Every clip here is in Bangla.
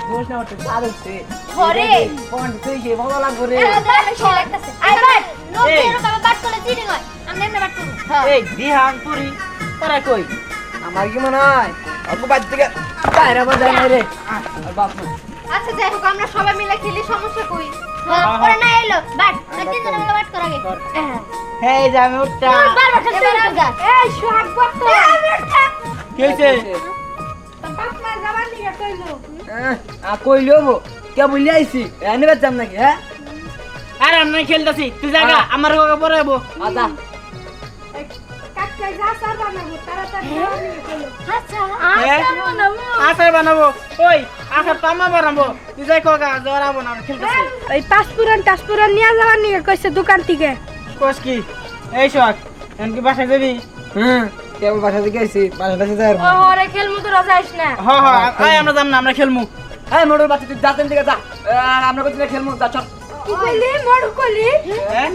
দোষ না হচ্ছে পারছে ঘরে কোন তুই যে ভালো লাগবে রে আইবার লোকের বাবা বাট করে চিনি হয় আমরা এমনি বাট করব এই দিহান পুরি তোরা কই আমার কি মনে হয় অল্প বাদ থেকে বাইরে বাজার নাই রে বাপু আচ্ছা যাই হোক আমরা সবাই মিলে খেলি সমস্যা কই করে না এলো বাট তিনজন মিলে বাট করা গে এই যে আমি উঠটা বারবার খেলতে লাগা এই সোহাগ বাট তো কি হইছে বাপ মা যাবার নিয়ে কইলো কইলো কে বলি আইছি এনে বাজাম নাকি হ্যাঁ আরে আমি খেলতাছি তুই জায়গা আমার পরে যাবো আদা কাকটা যা সার বানাবো তাড়াতাড়ি যাবার নিয়ে কইলো আচ্ছা আচার বানাবো ওই আচার তো আমার বানাবো তুই যাই কোগা জরাবো না খেলতাছি এই টাসপুরান নিয়ে যাওয়ার নিয়ে কইছে দোকান থেকে কোস কি এই শোক এমন কি বাসায় যাবি কেবল বাসা থেকে আইছি বাসাটা যাই আর ওরে খেলমু তো যাইস না আয় আমরা যাম না আমরা খেলমু এই মোড়র বাচ্চা তুই যাতেন দিকে যা আমরা কোথায় খেলমু যা চল কি কইলি মড়ু কইলি হ্যাঁ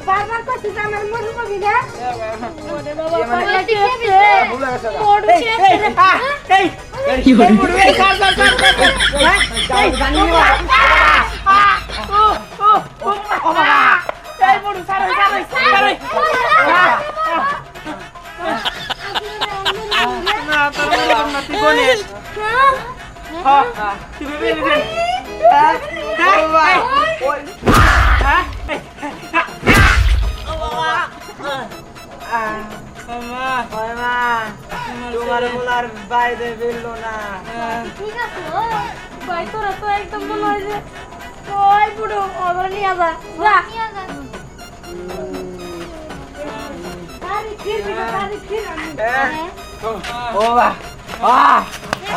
বারবার কইছিস আমার মড়ু কবি না ওরে বাবা মানে পাগলা কি ভুল হয়ে গেছে মড়ু এই কি হলো এই কার এই জানি ও বাবা এই বড় সারে না তোর না তুই কোনিস হ্যাঁ তুই বেবি তোমার বলার বাইরে বেরলো না ঠিক আছে ভাই তোরা তো একদম মনে হয় যে ওই বুড়ো ওরে নিয়ে যা যা নিয়ে যা তারি খির আমি ও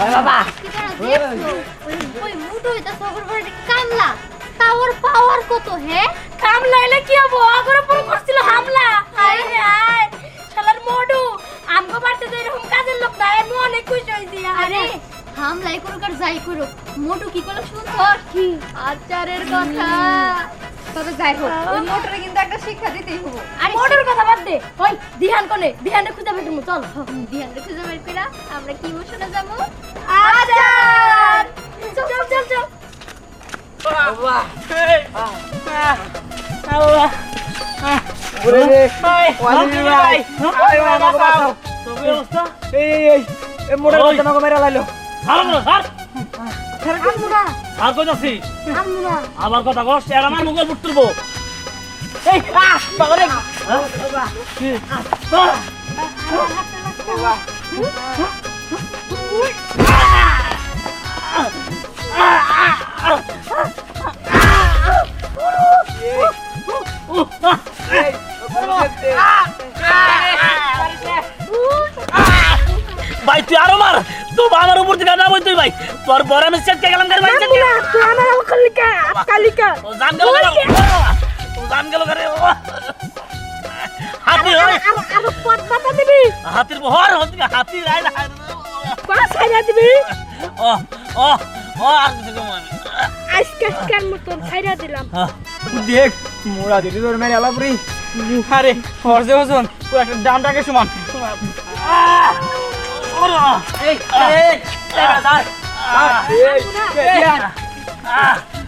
বাবা ওই মুটো এটা সবর বড় কামলা টাওয়ার পাওয়ার কত হে কাম লাইলে কি হবো আগরে পুরো করছিল হামলা হায় রে হায় শালার মডু আমগো বাড়িতে তো এরকম কাজের লোক না এর অনেক খুশি হইছি আরে হামলাই করুক আর যাই করুক মোটু কি করলো শুনছস কি আচারের কথা তবে যাই হোক ওই মোটরে কিন্তু একটা শিক্ষা দিতেই হবো আরে মডুর কথা বাদ দে ওই দিহান কোনে দিহানে খুঁজে বেটমু চল ধ্যানরে খুঁজে বের কইরা আমরা কি মোশনে যাবো আচার চল বাবা আল্লাহ ওরে রে ওয়ালি ভাই ওই বাবা বাবা তো ব্যবস্থা এই মোড়ের মধ্যে আমাকে মেরে লাইলো স্যার আমুরা আর কই যাচ্ছি আমুরা আবার কথা কস এর আমার মুখে বুট তুলবো এই বাবা রে বাবা কি বাবা এই ভাই তুই আরো মার তো আমার উপর থেকে না বই তুই ভাই তোর বড় আমি সেট কে গেলাম গাড়ি ভাই সেট আমুরা তুই আমার কালিকা ও জান গেল ও জান গেল করে হাতি হয় আর পথ বাতা দিবি হাতির বহর হাতি রাই না পাস ছাইরা দিবি ও ও ও আর কিছু কম আমি আজকের মতন ছাইরা দিলাম দেখ মোড়া দিদি তোর মেরে আলাপুরি আরে হরজে ওজন পুরো একটা ডামটাকে সমান এই এই স্যার এই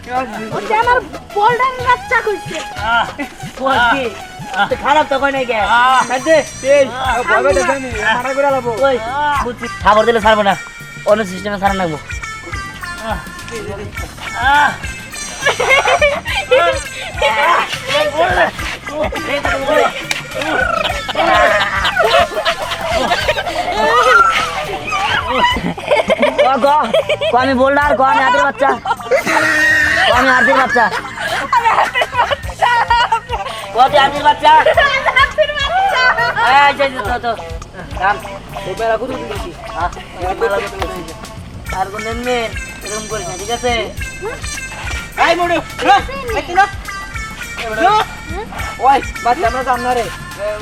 কেন ওটা আমার বোল্ডার বাচ্চা কইছে কি খারাপ তো কই নাই কে দে এই ভাবে দে আমি মারা করে লাবো ওই বুঝছি খাবার দিলে ছাড়বো না অন্য সিস্টেমে ছাড়া লাগবো আমি বোল্ডার আমি হাতের বাচ্চা আমি হাতের বাচ্চা কত হাতের বাচ্চা এই যে তো কাম ওপেরা কত দিছি আর কোন মেন এরকম করিস না ঠিক আছে এই মোড়ু একটু না ওই বাচ্চা আমরা জানা রে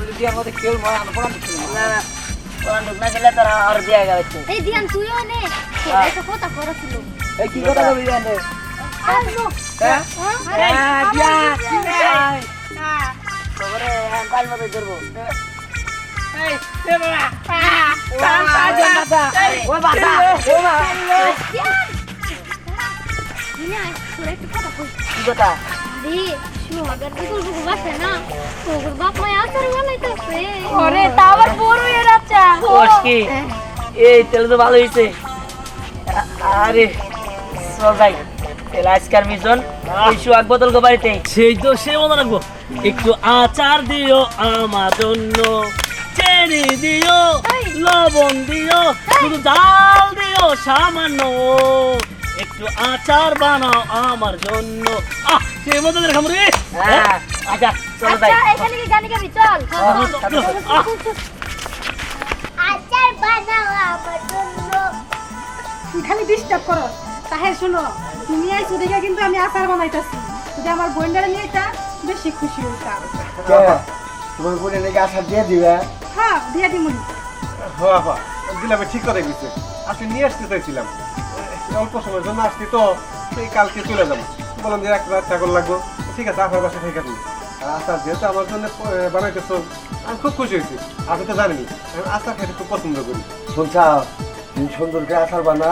যদি আমাদের কেউ মনে না পড়া না না পড়া ঢুক না গেলে তারা আর দিয়া যাচ্ছে এই ধ্যান তুইও নে এটা কথা করছিল এই কি কথা বলি জান রে আসো হ্যাঁ হ্যাঁ যা তোরে কাল মতে করব এই এ বাবা ও বাবা ও মা না তোর একটা কথা কই কি কথা রে সুহাগের বিকল বুকু বাসে না ওর বাপ মা আচার বানাইতেছে ওরে তা আবার বড় হয়ে যাচ্ছে কোষ কি এই তেল তো ভালো হইছে আরে চল যাই তেল আজকার মিশন ওই সুয়াগ বোতল গো বাড়িতে সেই তো সে মনে রাখবো একটু আচার দিও আমার জন্য চেনি দিও লবণ দিও শুধু ডাল দিও সামান্য একটু আচার বানাও আমার জন্য সেই মতো দেখাম রে হ্যাঁ আচ্ছা চল যাই আচ্ছা এখানে কি গানি গাবি চল আচার বানাও আমার জন্য তুই খালি ডিস্টার্ব করো তাহে শোনো তুমি আইছো দেখে কিন্তু আমি আচার বানাইতাছি যদি আমার বোনটারে নিয়ে যা বেশি খুশি হইতাম তোমার বোনের নাকি আশা দিয়ে দিবে হ্যাঁ দিয়া দিমুনি হ্যাঁ আপা দিলামে ঠিক করে গেছে আজকে নিয়ে আসতে চাইছিলাম অল্প সময়ের জন্য আসছি তো সেই কালকে চলে যাবো বললাম যে এক রাত চাকর লাগবো ঠিক আছে আপনার বাসায় থেকে তুমি আচার যেহেতু আমার জন্য বানাইতেছো আমি খুব খুশি হয়েছি আপনি তো জানেনি আমি আচার খেতে খুব পছন্দ করি শুনছা তুমি সুন্দর করে আচার বানা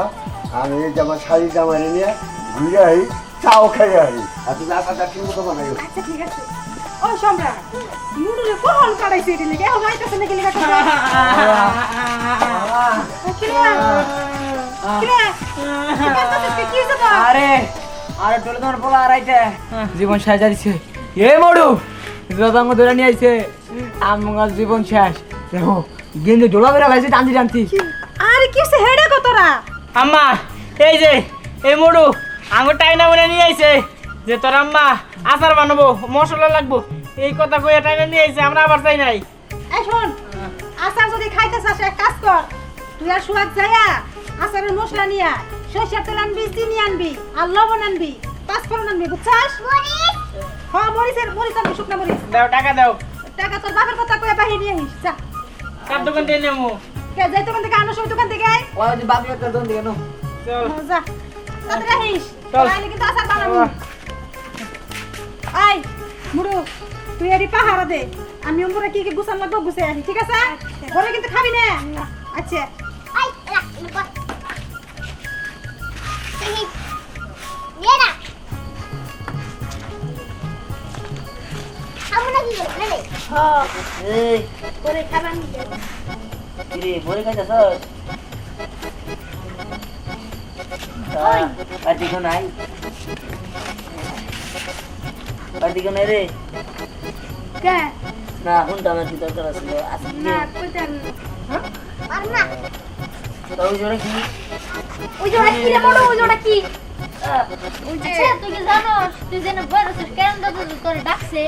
আমি আমার শাড়ি জামাই নিয়ে ঘুরে আই চাও খাই আই আর তুমি আচারটা ঠিক মতো বানাই আচ্ছা ঠিক আছে ও সম্রাট মুডুরে কোন কাটাইছে এটি লাগে ও মাইতাছে নাকি লাগা তোমরা কি যাবা আরে আরে তোলে তোমার পোলা আড়াইতে জীবন সাজা দিছে এ মডু দাদাঙ্গ ধরে নিয়ে আইছে আমার জীবন শেষ দেখো গেন্দে ডোলা বেরা লাইছে টানতি টানতি আরে কিসে হেডে কতরা আম্মা এই যে এই মোড়ু আঙুর টাইনা বলে নিয়ে আইছে যে তোর আম্মা আচার বানাবো মশলা লাগবো এই কথা কইয়া টাইনা নিয়ে আইছে আমরা আবার চাই নাই এই শোন আচার যদি খাইতে চাস এক কাজ কর তুই আর সুয়াদ যায়া আচারের মশলা নিয়া সরষের তেল আনবি চিনি আনবি আর লবণ আনবি পাঁচফোড়ন আনবি বুঝছাস হ্যাঁ মরিচ আনবি শুকনা মরিচ দাও টাকা দাও টাকা তোর বাপের কথা কয়ে বাহির নিয়ে আইস যা কার দোকান দিয়ে নেমু কে যাই দোকান থেকে আনো সব দোকান থেকে আয় ওই যে বাপি একটা দন দিও চল যা তাড়াতাড়ি আইস চল। তাহলে কিন্তু আচার বানাবো আয় মুড়ু তুই এডি পাহারা দে আমি ওমরে কি কি গুছান লাগবো গুছে আসি ঠিক আছে ঘরে কিন্তু খাবি না আচ্ছা আই রাখ নিকো এই নেড়া আমরা কি করে এই করে খাবার কিরে বলে খাইতাছ পার্টিকো নাই পার্টিকো নাই রে কে না হুনটা আমার কি দরকার আছিল আজকে না কইতাম আর না ওই জোরে কি ওই জোড়া কি রে বড় ওই জোড়া কি ওই যে তুই কি জানোস তুই যেন বড় কেন দাদু তোর ডাকছে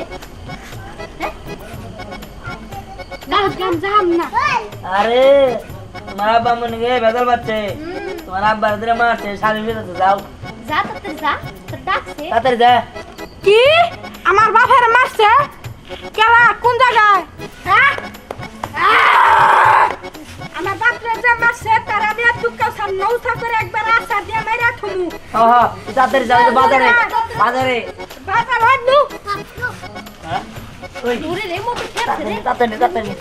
গাম জাম না আরে তোমার আব্বা মনে গে বেদল বাচ্চে তোমার আব্বা ধরে মারছে শালি বেরোতে যাও যা তাতে যা তোর ডাকছে তাড়াতাড়ি যা কি আমার বাপের মারছে কেলা কোন জায়গায় হ্যাঁ আমার বাপরে যে মারছে তার আমি আর দুঃখাও সাম নৌসা করে একবার আচার দিয়ে মেরে থমু হ্যাঁ তাড়াতাড়ি যাও তো বাজারে বাজারে বাবা ভাবনু ওই দূরে রে মোটর খেতে রে তাড়াতাড়ি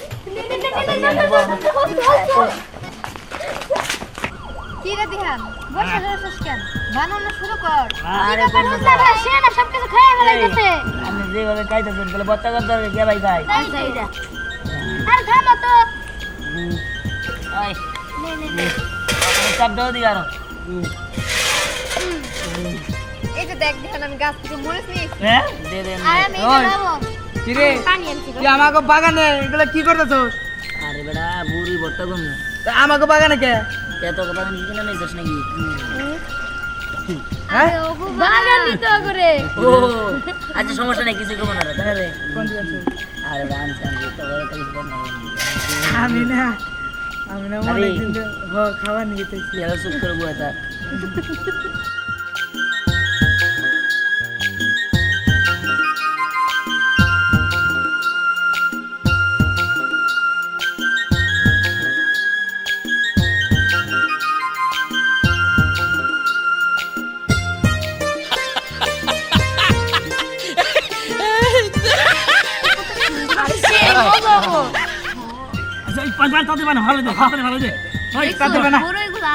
কি রে দিহান বসে রসস কেন বানানো শুরু কর আরে সে না সব কিছু খেয়ে ফেলাইতেছে আমি যেভাবে খাইতেছেন তাহলে বত্তা করতে হবে কে ভাই খাই আচ্ছা এটা আর থামো তো ওই নে নে নে চাপ দাও দি আরো এই যে দেখ দিহান আমি গাছ থেকে মরিচ নিয়ে হ্যাঁ দে দেন আর আমি খাবো কিরে পানি আনছি তুই আমাকে বাগানে এগুলা কি করতেছস আরে বেটা বুড়ি বত্তা কম আমাকে বাগানে কে তো বাগানে কি না নেছিস নাকি হ্যাঁ বাগান নিতে করে ও আচ্ছা সমস্যা নাই কিছু করব না রে তাহলে কোন দিন আরে রাম সাম তো বড় কিছু করব না আমি না মনে কিন্তু খাবার নিয়ে গেছি এর সুখ করব এটা আচ্ছা এই পাঁচ তাতে বানা ভালো দে ভালো দে ওই তাতে বানা বড় এগুলা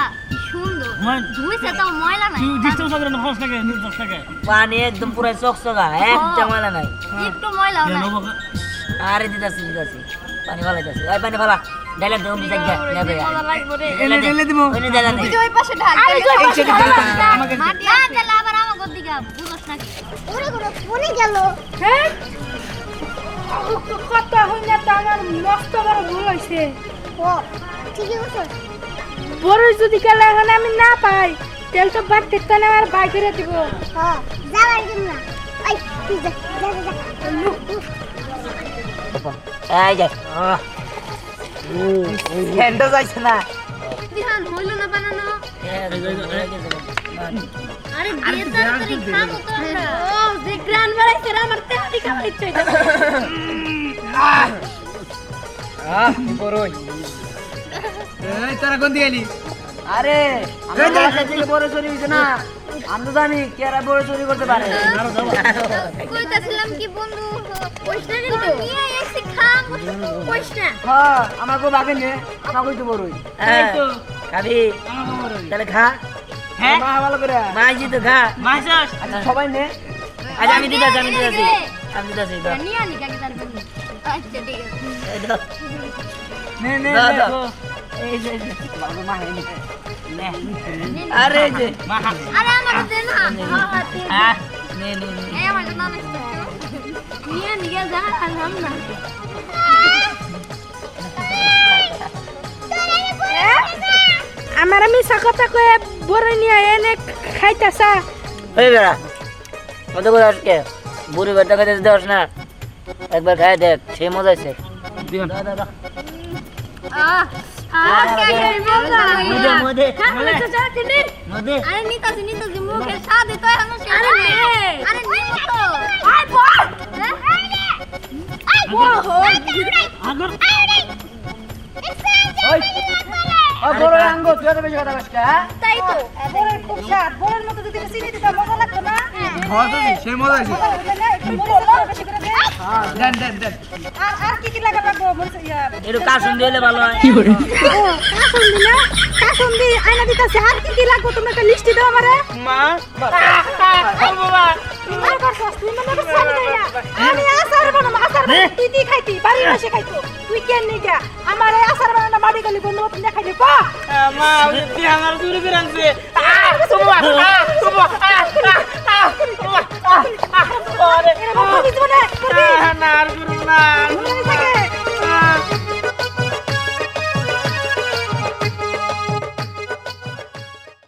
সুন্দর মান ধুইছে তো ময়লা নাই তুই ডিস্টেন্স করে না ফার্স্ট লাগে নিউজ লাগে পানি একদম পুরো চকচকা এক জামালা নাই একটু ময়লাও নাই আরে দিদাসি পানি ভালো যাচ্ছে ওই পানি ভালো ডাইলা দেও বিজাই গা নেবে মজা লাগবে রে ঢেলে দিব ওই ডাইলা দে ওই পাশে ঢাল আরে ওই পাশে ঢাল। মাটি না দিলে আবার আমাকে দিগা বুঝছ নাকি ওরে ওরে কোনে গেল হ্যাঁ কত হইনা তো আমার মস্ত বড় ভুল হইছে ও ঠিকই বলছ বড় যদি গেলে এখন আমি না পাই তেল তো বাদ দিতে না আর বাই করে দিব হ্যাঁ যাবার দিন না আই তুই যা এই যে হ্যান্ডো যাইছে না দিহান হইল না বানানো আরে দিয়ে তাড়াতাড়ি খাবো তো আমরা ও যে গ্রান বাড়াইছে রে আমার তেহারি খাবার ইচ্ছে হইছে বড়ই এই তোরা কোন দিয়ে এলি আরে আমরা বাসা থেকে বড় চুরি হইছে না আমরা জানি কেরা বড় চুরি করতে পারে কইতাছিলাম কি বন্ধু কইছনা কিন্তু নিয়ে এসে খাম কইছনা হ্যাঁ আমার কো ভাগে নে আমার কইতে বড়ই হ্যাঁ খাবি তাহলে খা হ্যাঁ মা ভালো করে মাইজি তো খা মাইসাস আচ্ছা সবাই নে আজ আমি দিতাছি দাও নিয়ে আনি কাকে তার বন্ধু আচ্ছা ঠিক আছে এই দাও নে নে দাও, নে, দাও। গো। এই যে বাবা মা নে নে আরে এই যে মা আরে আমার দেন না হ্যাঁ নে নে নে এই আমার নাম আছে নিয়ে নিয়ে যা আলহাম না আমার আমি কথা কয়ে বড় নিয়ে এনে খাইতাছা এই বেড়া মতো করে আজকে বুড়ি বেটা খাইতে দেওয়াস না একবার খাই দেখ সেই মজা আছে মধ্যে আরে নিতাছি মুখের স্বাদ তো এখন আরে নিমো তো আয় বড় আঙ্গ তুই তো বেশি কথা বাসকা তাই তো বড়ের খুব স্বাদ বড়ের মতো যদি চিনি দিতে মজা লাগতো না হ্যাঁ তো সেই মজা আছে মজা হইলে না, একটু বড় বেশি করে দে। দেন দেন আর কি লাগা লাগবো বলছে ইয়া একটু কাশুন দিলে ভালো হয় কাসুন্দি না কাসুন্দি আয়না দিতেছে আর কি লাগবো তুমি একটা লিস্ট দাও আমারে মা বাবা আর করছস তুই মনে করছ আমি আচার বানাবো আচার বানাবো তুই দি খাইতি বাড়ি বসে খাইতো তুই কেন নি যা আমারে আচার বানানো বাড়ি গলি বন্ধু তুমি খাই দে পা মা তুই আমার দূরে করে আনছে এরে বাবা দিছ না না আর করব না